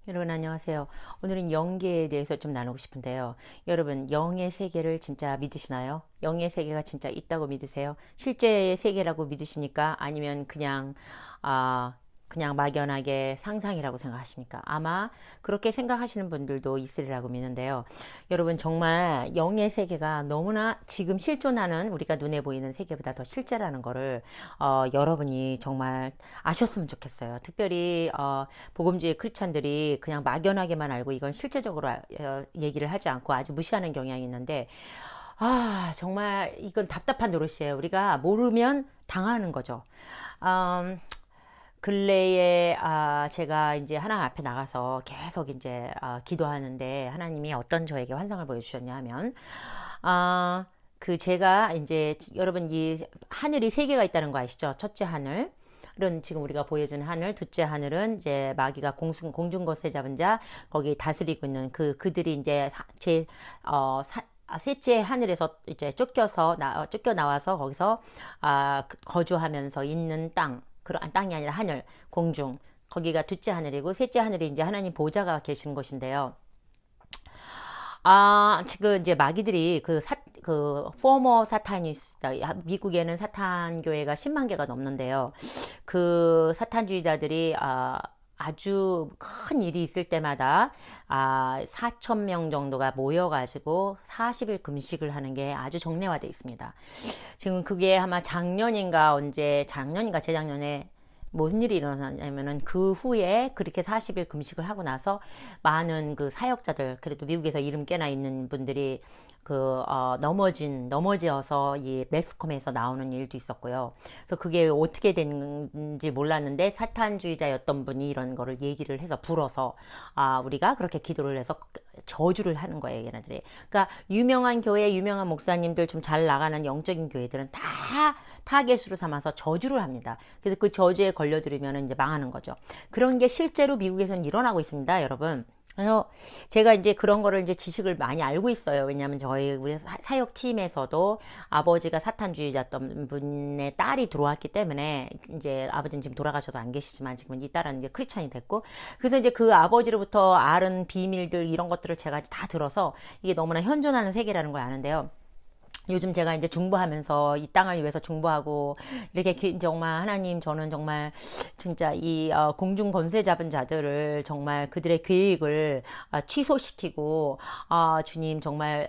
여러분 안녕하세요. 오늘은 영계에 대해서 좀 나누고 싶은데요. 여러분 영의 세계를 진짜 믿으시나요? 영의 세계가 진짜 있다고 믿으세요? 실제의 세계라고 믿으십니까? 아니면 그냥 막연하게 상상이라고 생각하십니까? 아마 그렇게 생각하시는 분들도 있으리라고 믿는데요. 여러분 정말 영의 세계가 너무나 지금 실존하는 우리가 눈에 보이는 세계보다 더 실제라는 거를 여러분이 정말 아셨으면 좋겠어요. 특별히 복음주의 크리스찬들이 그냥 막연하게만 알고 이건 실제적으로 얘기를 하지 않고 아주 무시하는 경향이 있는데 정말 이건 답답한 노릇이에요. 우리가 모르면 당하는 거죠. 근래에 제가 이제 하나님 앞에 나가서 계속 이제 기도하는데 하나님이 어떤 저에게 환상을 보여주셨냐 하면 제가 이제 여러분 이 하늘이 세 개가 있다는 거 아시죠? 첫째 하늘 은 지금 우리가 보여준 하늘, 둘째 하늘은 이제 마귀가 공중거세 잡은 자 거기 다스리고 있는 그들이 이제 셋째 하늘에서 이제 쫓겨 나와서 거기서 거주하면서 있는 땅, 그런 땅이 아니라 하늘, 공중. 거기가 둘째 하늘이고 셋째 하늘이 이제 하나님 보좌가 계신 곳인데요. 지금 이제 마귀들이 포머 사타니스트, 미국에는 사탄 교회가 10만 개가 넘는데요. 그 사탄주의자들이, 아주 큰 일이 있을 때마다 4천 명 정도가 모여가지고 40일 금식을 하는 게 아주 정례화되어 있습니다. 지금 그게 아마 작년인가 재작년에 무슨 일이 일어나냐면은 그 후에 그렇게 40일 금식을 하고 나서 많은 그 사역자들, 그래도 미국에서 이름 꽤나 있는 분들이 넘어지어서 이 매스컴에서 나오는 일도 있었고요. 그래서 그게 어떻게 된지 몰랐는데 사탄주의자였던 분이 이런 거를 얘기를 해서 불어서 우리가 그렇게 기도를 해서 저주를 하는 거예요, 얘네들이. 그러니까 유명한 교회, 유명한 목사님들 좀 잘 나가는 영적인 교회들은 다 타겟으로 삼아서 저주를 합니다. 그래서 그 저주에 걸려들으면 이제 망하는 거죠. 그런 게 실제로 미국에서는 일어나고 있습니다, 여러분. 그래서 제가 이제 그런 거를 이제 지식을 많이 알고 있어요. 왜냐하면 우리 사역 팀에서도 아버지가 사탄주의자였던 분의 딸이 들어왔기 때문에 이제 아버지는 지금 돌아가셔서 안 계시지만 지금은 이 딸은 이제 크리스찬이 됐고, 그래서 이제 그 아버지로부터 앓은 비밀들 이런 것들을 제가 다 들어서 이게 너무나 현존하는 세계라는 걸 아는데요. 요즘 제가 이제 중보하면서 이 땅을 위해서 중보하고 이렇게 정말 하나님, 저는 정말 진짜 이 공중 권세 잡은 자들을 정말 그들의 계획을 취소시키고 주님 정말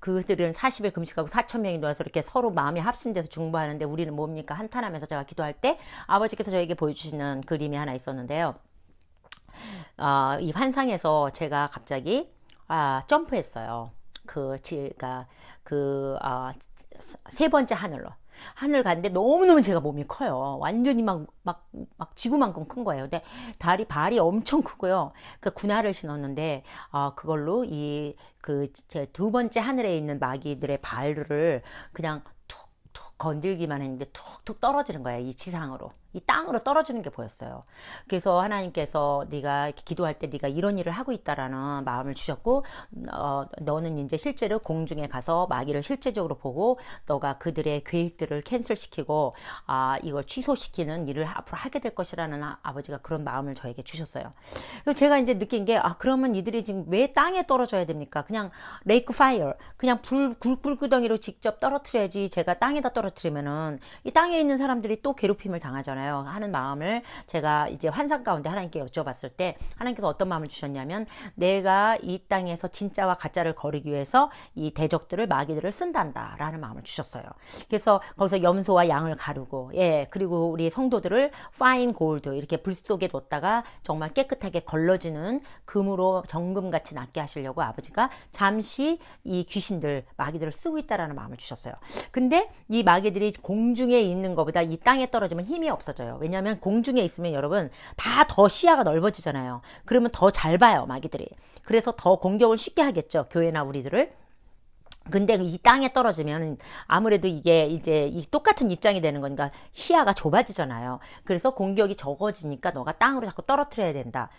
그들은 40일 금식하고 4천 명이 모여서 이렇게 서로 마음이 합심돼서 중보하는데 우리는 뭡니까 한탄하면서 제가 기도할 때 아버지께서 저에게 보여주시는 그림이 하나 있었는데요. 이 환상에서 제가 갑자기 점프했어요. 제가 세 번째 하늘 갔는데 너무너무 제가 몸이 커요. 완전히 막 지구만큼 큰 거예요. 근데 발이 엄청 크고요. 그 군화를 신었는데, 그걸로 제 두 번째 하늘에 있는 마귀들의 발을 그냥 툭툭 건들기만 했는데 툭툭 떨어지는 거예요. 이 지상으로. 이 땅으로 떨어지는 게 보였어요. 그래서 하나님께서 네가 기도할 때 네가 이런 일을 하고 있다라는 마음을 주셨고, 너는 이제 실제로 공중에 가서 마귀를 실제적으로 보고 너가 그들의 계획들을 캔슬시키고 이걸 취소시키는 일을 앞으로 하게 될 것이라는 아버지가 그런 마음을 저에게 주셨어요. 그래서 제가 이제 느낀 게 그러면 이들이 지금 왜 땅에 떨어져야 됩니까? 그냥 레이크 파이어, 그냥 불구덩이로 직접 떨어뜨려야지. 제가 땅에다 떨어뜨리면은 이 땅에 있는 사람들이 또 괴롭힘을 당하잖아요. 하는 마음을 제가 이제 환상 가운데 하나님께 여쭤봤을 때 하나님께서 어떤 마음을 주셨냐면, 내가 이 땅에서 진짜와 가짜를 거르기 위해서 이 대적들을, 마귀들을 쓴단다 라는 마음을 주셨어요. 그래서 거기서 염소와 양을 가르고, 그리고 우리 성도들을 파인 골드 이렇게 불 속에 뒀다가 정말 깨끗하게 걸러지는 금으로 정금같이 낫게 하시려고 아버지가 잠시 이 귀신들, 마귀들을 쓰고 있다라는 마음을 주셨어요. 근데 이 마귀들이 공중에 있는 것보다 이 땅에 떨어지면 힘이 없어져요. 왜냐하면 공중에 있으면 여러분 다 더 시야가 넓어지잖아요. 그러면 더 잘 봐요, 마귀들이. 그래서 더 공격을 쉽게 하겠죠, 교회나 우리들을. 근데 이 땅에 떨어지면 아무래도 이게 이제 이 똑같은 입장이 되는 거니까 시야가 좁아지잖아요. 그래서 공격이 적어지니까 너가 땅으로 자꾸 떨어뜨려야 된다.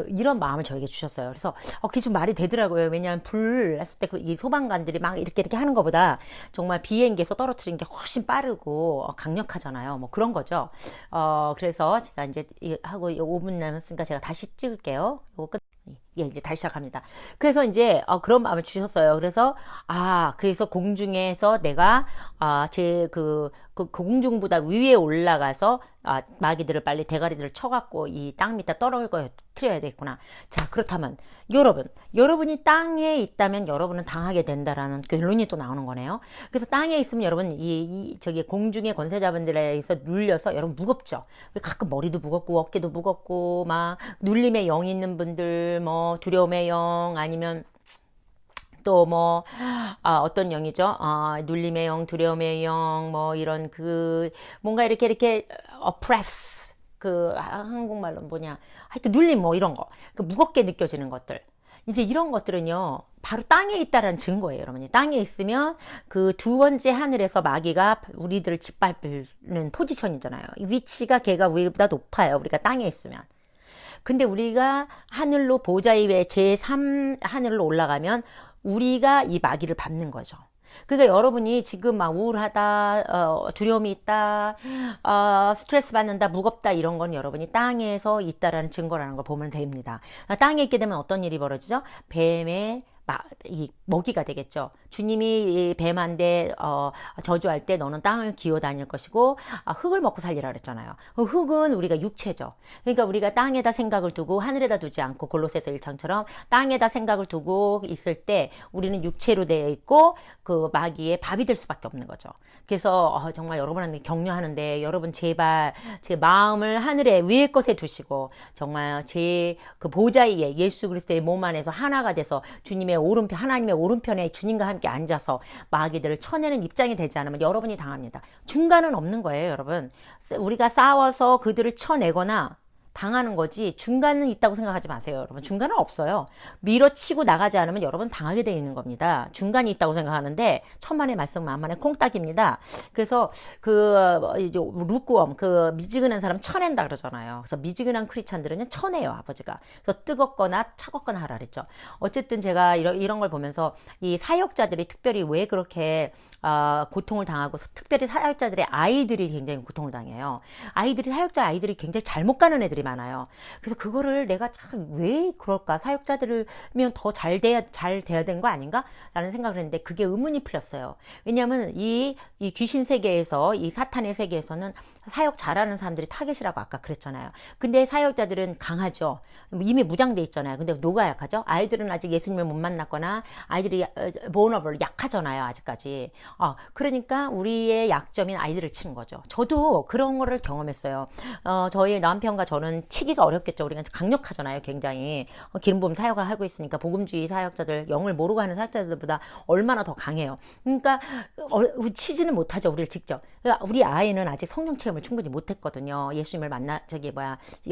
이런 마음을 저에게 주셨어요. 그래서 그게 좀 말이 되더라고요. 왜냐하면 불 했을 때 이 소방관들이 막 이렇게 하는 것보다 정말 비행기에서 떨어뜨리는 게 훨씬 빠르고 강력하잖아요. 뭐 그런 거죠. 그래서 제가 이제 하고 5분 남았으니까 제가 다시 찍을게요. 이거 끝. 예, 이제 다시 시작합니다. 그래서 이제 그런 마음을 주셨어요. 그래서 그래서 공중에서 내가 그 공중보다 위에 올라가서 마귀들을 빨리 대가리들을 쳐갖고 이 땅 밑에 떨어뜨려야 되겠구나. 자, 그렇다면 여러분이 땅에 있다면 여러분은 당하게 된다라는 결론이 또 나오는 거네요. 그래서 땅에 있으면 여러분 저기 공중의 권세자분들에 의해서 눌려서 여러분 무겁죠. 가끔 머리도 무겁고 어깨도 무겁고 막 눌림의 영이 있는 분들, 뭐 두려움의 영, 아니면 또 뭐 어떤 영이죠? 눌림의 영, 두려움의 영, 뭐 이런 뭔가 이렇게 oppress, 한국말로 뭐냐, 하여튼 눌림, 뭐 이런 거, 무겁게 느껴지는 것들. 이제 이런 것들은요, 바로 땅에 있다라는 증거예요, 여러분이. 땅에 있으면 그 두 번째 하늘에서 마귀가 우리들을 짓밟는 포지션이잖아요. 위치가 걔가 우리보다 높아요, 우리가 땅에 있으면. 근데 우리가 하늘로 보좌 위에 제3 하늘로 올라가면 우리가 이 마귀를 밟는 거죠. 그러니까 여러분이 지금 막 우울하다, 두려움이 있다, 스트레스 받는다, 무겁다 이런 건 여러분이 땅에서 있다라는 증거라는 걸 보면 됩니다. 땅에 있게 되면 어떤 일이 벌어지죠? 뱀의 이 먹이가 되겠죠. 주님이 뱀한테 저주할 때 너는 땅을 기어 다닐 것이고 흙을 먹고 살리라 그랬잖아요. 흙은 우리가 육체죠. 그러니까 우리가 땅에다 생각을 두고 하늘에다 두지 않고 골로새서 1장처럼 땅에다 생각을 두고 있을 때 우리는 육체로 되어 있고 그 마귀의 밥이 될 수밖에 없는 거죠. 그래서 정말 여러분한테 격려하는데 여러분 제발 제 마음을 하늘에 위에 것에 두시고 정말 제 그 보좌 위에 예수 그리스도의 몸 안에서 하나가 돼서 주님의 오른편, 하나님의 오른편에 주님과 함께 앉아서 마귀들을 쳐내는 입장이 되지 않으면 여러분이 당합니다. 중간은 없는 거예요, 여러분. 우리가 싸워서 그들을 쳐내거나 당하는 거지 중간은 있다고 생각하지 마세요, 여러분. 중간은 없어요. 밀어치고 나가지 않으면 여러분 당하게 되어 있는 겁니다. 중간이 있다고 생각하는데 천만의 말씀 만만의 콩딱입니다. 그래서 루크웜 미지근한 사람 쳐낸다 그러잖아요. 그래서 미지근한 크리스찬들은요 쳐내요, 아버지가. 그래서 뜨겁거나 차갑거나 하라 그랬죠. 어쨌든 제가 이런 걸 보면서 이 사역자들이 특별히 왜 그렇게 고통을 당하고, 특별히 사역자들의 아이들이 굉장히 고통을 당해요. 사역자 아이들이 굉장히 잘못 가는 애들이 많아요. 그래서 그거를 내가 참 왜 그럴까? 사역자들이면 더 잘 돼야 되는 거 아닌가? 라는 생각을 했는데 그게 의문이 풀렸어요. 왜냐하면 이 귀신 세계에서, 이 사탄의 세계에서는 사역 잘하는 사람들이 타겟이라고 아까 그랬잖아요. 근데 사역자들은 강하죠. 이미 무장돼 있잖아요. 근데 누가 약하죠? 아이들은 아직 예수님을 못 만났거나 아이들이 vulnerable, 약하잖아요, 아직까지. 그러니까 우리의 약점인 아이들을 치는 거죠. 저도 그런 거를 경험했어요. 저희 남편과 저는 치기가 어렵겠죠. 우리가 강력하잖아요, 굉장히. 기름 부음 사역을 하고 있으니까 복음주의 사역자들, 영을 모르고 하는 사역자들보다 얼마나 더 강해요. 그러니까 치지는 못하죠, 우리를 직접. 그러니까 우리 아이는 아직 성령 체험을 충분히 못했거든요. 예수님을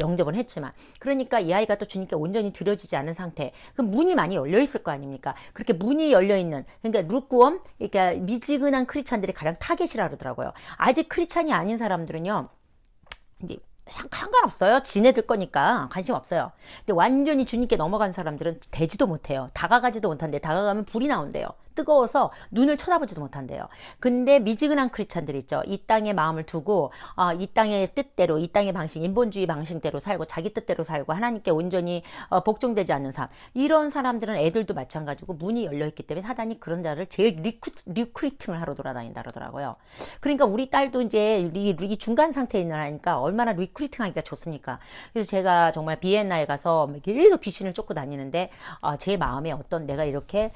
영접은 했지만. 그러니까 이 아이가 또 주님께 온전히 들여지지 않은 상태. 그럼 문이 많이 열려 있을 거 아닙니까? 그렇게 문이 열려 있는, 그러니까 루크웜, 그러니까 미지근한 크리스찬들이 가장 타겟이라 그러더라고요. 아직 크리스찬이 아닌 사람들은요, 상관없어요. 지네들 거니까 관심 없어요. 근데 완전히 주님께 넘어간 사람들은 되지도 못해요. 다가가지도 못한대. 다가가면 불이 나온대요. 뜨거워서 눈을 쳐다보지도 못한대요. 근데 미지근한 크리스찬들 있죠. 이 땅에 마음을 두고 이 땅의 뜻대로, 이 땅의 방식, 인본주의 방식대로 살고 자기 뜻대로 살고 하나님께 온전히 복종되지 않는 삶. 이런 사람들은 애들도 마찬가지고 문이 열려있기 때문에 사단이 그런 자를 제일 리크루팅을 하러 돌아다닌다 그러더라고요. 그러니까 우리 딸도 이제 이 중간 상태에 있는 아이니까 얼마나 리크루팅하기가 좋습니까? 그래서 제가 정말 비엔나에 가서 계속 귀신을 쫓고 다니는데 제 마음에 어떤 내가 이렇게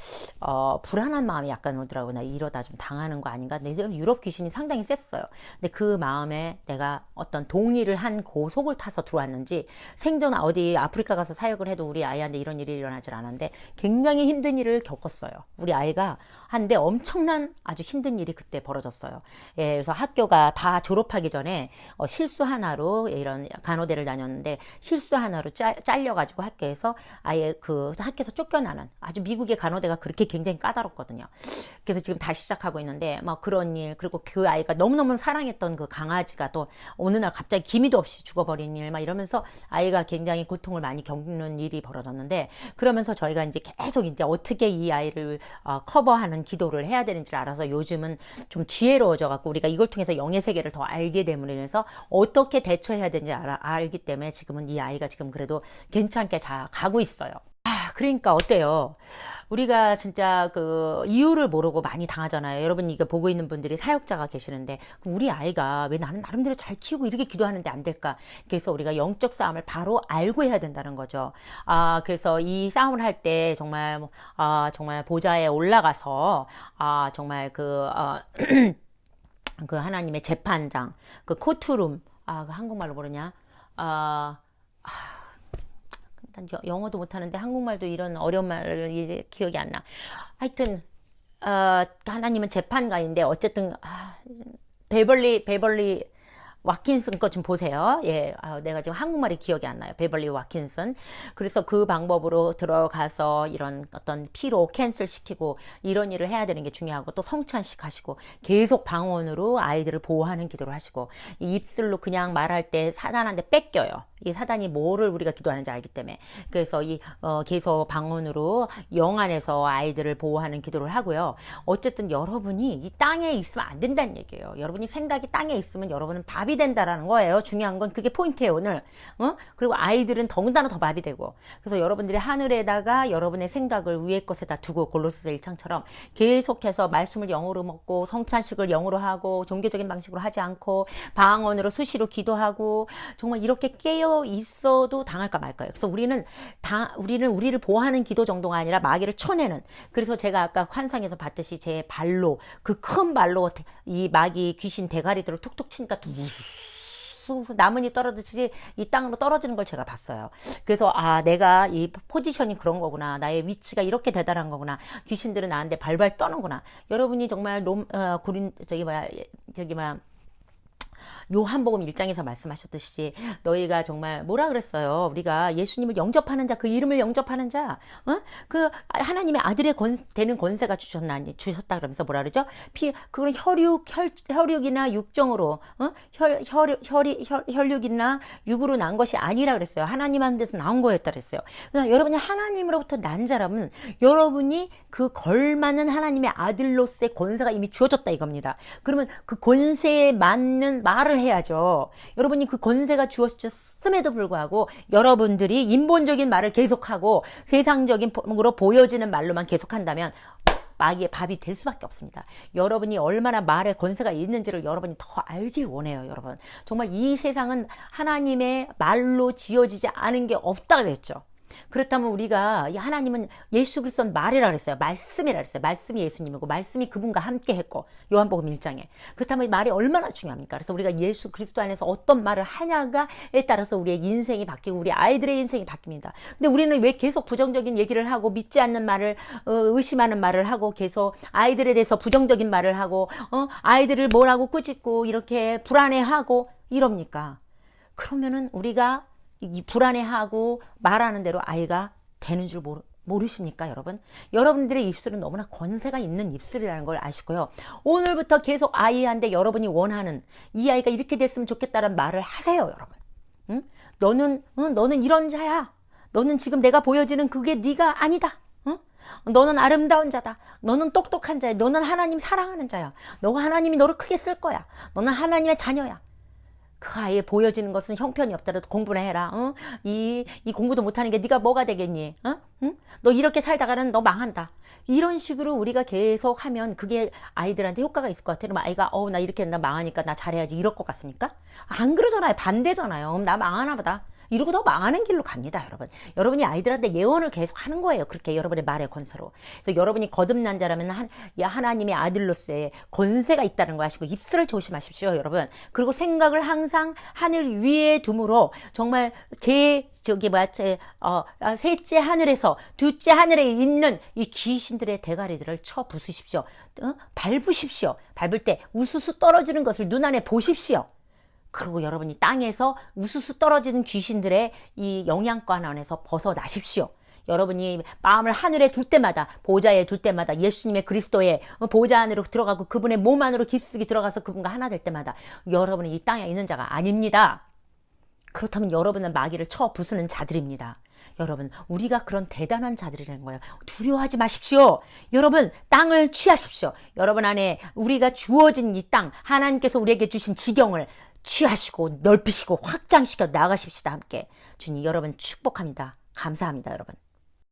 불안한 마음이 약간 오더라고요. 나 이러다 좀 당하는 거 아닌가? 근데 유럽 귀신이 상당히 셌어요. 근데 그 마음에 내가 어떤 동의를 한 고속을 타서 들어왔는지 생전 어디 아프리카 가서 사역을 해도 우리 아이한테 이런 일이 일어나질 않았는데 굉장히 힘든 일을 겪었어요. 우리 아이가 한데 엄청난 아주 힘든 일이 그때 벌어졌어요. 예, 그래서 학교가 다 졸업하기 전에 실수 하나로 이런 간호대를 다녔는데 실수 하나로 잘려가지고 학교에서 아예 그 학교에서 쫓겨나는 아주 미국의 간호대가 그렇게 굉장히 까다롭거든요. 그래서 지금 다시 시작하고 있는데 막 그런 일, 그리고 그 아이가 너무너무 사랑했던 그 강아지가 또 어느 날 갑자기 기미도 없이 죽어버린 일 막 이러면서 아이가 굉장히 고통을 많이 겪는 일이 벌어졌는데, 그러면서 저희가 이제 계속 이제 어떻게 이 아이를 커버하는 기도를 해야 되는지를 알아서 요즘은 좀 지혜로워져 갖고 우리가 이걸 통해서 영의 세계를 더 알게 됨으로 인해서 어떻게 대처해야 되는지 알기 때문에 지금은 이 아이가 지금 그래도 괜찮게 잘 가고 있어요. 그러니까 어때요? 우리가 진짜 그 이유를 모르고 많이 당하잖아요. 여러분 이거 보고 있는 분들이 사역자가 계시는데 우리 아이가 왜 나는 나름대로 잘 키우고 이렇게 기도하는데 안 될까? 그래서 우리가 영적 싸움을 바로 알고 해야 된다는 거죠. 그래서 이 싸움을 할 때 정말 정말 보좌에 올라가서 정말 그 하나님의 재판장, 그 코트룸, 그 한국말로 모르냐? 난 영어도 못하는데 한국말도 이런 어려운 말을 기억이 안 나. 하여튼 하나님은 재판가인데 어쨌든 베벌리 와킨슨 거 좀 보세요. 예, 내가 지금 한국말이 기억이 안 나요. 베벌리 와킨슨. 그래서 그 방법으로 들어가서 이런 어떤 피로 캔슬 시키고 이런 일을 해야 되는 게 중요하고, 또 성찬식 하시고 계속 방언으로 아이들을 보호하는 기도를 하시고, 이 입술로 그냥 말할 때 사단한테 뺏겨요. 이 사단이 뭐를 우리가 기도하는지 알기 때문에. 그래서 계속 방언으로 영 안에서 아이들을 보호하는 기도를 하고요. 어쨌든 여러분이 이 땅에 있으면 안 된다는 얘기예요. 여러분이 생각이 땅에 있으면 여러분은 밥이 된다라는 거예요. 중요한 건 그게 포인트예요, 오늘. 그리고 아이들은 더군다나 더 밥이 되고. 그래서 여러분들이 하늘에다가 여러분의 생각을 위의 것에다 두고, 골로새서 1장처럼 계속해서 말씀을 영으로 먹고 성찬식을 영으로 하고 종교적인 방식으로 하지 않고 방언으로 수시로 기도하고, 정말 이렇게 깨어 있어도 당할까 말까요. 그래서 우리는 우리를 보호하는 기도 정도가 아니라 마귀를 쳐내는. 그래서 제가 아까 환상에서 봤듯이 제 발로, 그 큰 발로 이 마귀 귀신 대가리들을 툭툭 치니까 나뭇잎 떨어지지 이 땅으로 떨어지는 걸 제가 봤어요. 그래서 내가 이 포지션이 그런 거구나, 나의 위치가 이렇게 대단한 거구나, 귀신들은 나한테 발발 떠는구나. 여러분이 정말 요한복음 1장에서 말씀하셨듯이 너희가 정말 뭐라 그랬어요? 우리가 예수님을 영접하는 자, 그 이름을 영접하는 자, 그 하나님의 아들의 되는 권세가 주셨다 그러면서 뭐라 그러죠? 그건 혈육이나 육정으로, 혈육이나 육으로 난 것이 아니라 그랬어요. 하나님한테서 나온 거였다 그랬어요. 그러니까 여러분이 하나님으로부터 난 자라면 여러분이 그 걸맞는 하나님의 아들로서의 권세가 이미 주어졌다 이겁니다. 그러면 그 권세에 맞는 말을 해야죠. 여러분이 그 권세가 주어졌음에도 불구하고 여러분들이 인본적인 말을 계속하고 세상적으로 보여지는 말로만 계속한다면 마귀의 밥이 될 수밖에 없습니다. 여러분이 얼마나 말에 권세가 있는지를 여러분이 더 알길 원해요. 여러분, 정말 이 세상은 하나님의 말로 지어지지 않은 게 없다 그랬죠. 그렇다면 우리가 하나님은 예수 그리스도는 말이라 그랬어요. 말씀이라 그랬어요. 말씀이 예수님이고 말씀이 그분과 함께 했고, 요한복음 1장에. 그렇다면 말이 얼마나 중요합니까? 그래서 우리가 예수 그리스도 안에서 어떤 말을 하냐가에 따라서 우리의 인생이 바뀌고 우리 아이들의 인생이 바뀝니다. 근데 우리는 왜 계속 부정적인 얘기를 하고 믿지 않는 말을, 의심하는 말을 하고 계속 아이들에 대해서 부정적인 말을 하고 아이들을 뭐라고 꾸짖고 이렇게 불안해하고 이럽니까? 그러면은 우리가 이 불안해하고 말하는 대로 아이가 되는 줄 모르십니까, 여러분? 여러분들의 입술은 너무나 권세가 있는 입술이라는 걸 아시고요. 오늘부터 계속 아이한테 여러분이 원하는, 이 아이가 이렇게 됐으면 좋겠다는 말을 하세요, 여러분. 응? 너는 이런 자야. 너는 지금 내가 보여지는 그게 네가 아니다. 응? 너는 아름다운 자다. 너는 똑똑한 자야. 너는 하나님 사랑하는 자야. 너가 하나님이 너를 크게 쓸 거야. 너는 하나님의 자녀야. 그 아이에 보여지는 것은 형편이 없더라도 공부나 해라. 이 공부도 못하는 게 네가 뭐가 되겠니? 응? 너 이렇게 살다가는 너 망한다. 이런 식으로 우리가 계속 하면 그게 아이들한테 효과가 있을 것 같아요. 그럼 아이가 나 이렇게 나 망하니까 나 잘해야지 이럴 것 같습니까? 안 그러잖아요. 반대잖아요. 나 망하나 보다. 이러고 더 망하는 길로 갑니다, 여러분. 여러분이 아이들한테 예언을 계속 하는 거예요. 그렇게 여러분의 말의 권세로. 그래서 여러분이 거듭난 자라면 하나님의 아들로서의 권세가 있다는 거 아시고 입술을 조심하십시오, 여러분. 그리고 생각을 항상 하늘 위에 둠으로 정말 셋째 하늘에서 둘째 하늘에 있는 이 귀신들의 대가리들을 쳐 부수십시오. 밟으십시오. 밟을 때 우수수 떨어지는 것을 눈 안에 보십시오. 그리고 여러분이 땅에서 우수수 떨어지는 귀신들의 이 영향권 안에서 벗어나십시오. 여러분이 마음을 하늘에 둘 때마다, 보좌에 둘 때마다, 예수님의 그리스도의 보좌 안으로 들어가고 그분의 몸 안으로 깊숙이 들어가서 그분과 하나 될 때마다 여러분은 이 땅에 있는 자가 아닙니다. 그렇다면 여러분은 마귀를 쳐 부수는 자들입니다. 여러분, 우리가 그런 대단한 자들이라는 거예요. 두려워하지 마십시오. 여러분, 땅을 취하십시오. 여러분 안에 우리가 주어진 이 땅, 하나님께서 우리에게 주신 지경을 취하시고 넓히시고 확장시켜 나가십시다. 함께. 주님, 여러분 축복합니다. 감사합니다, 여러분.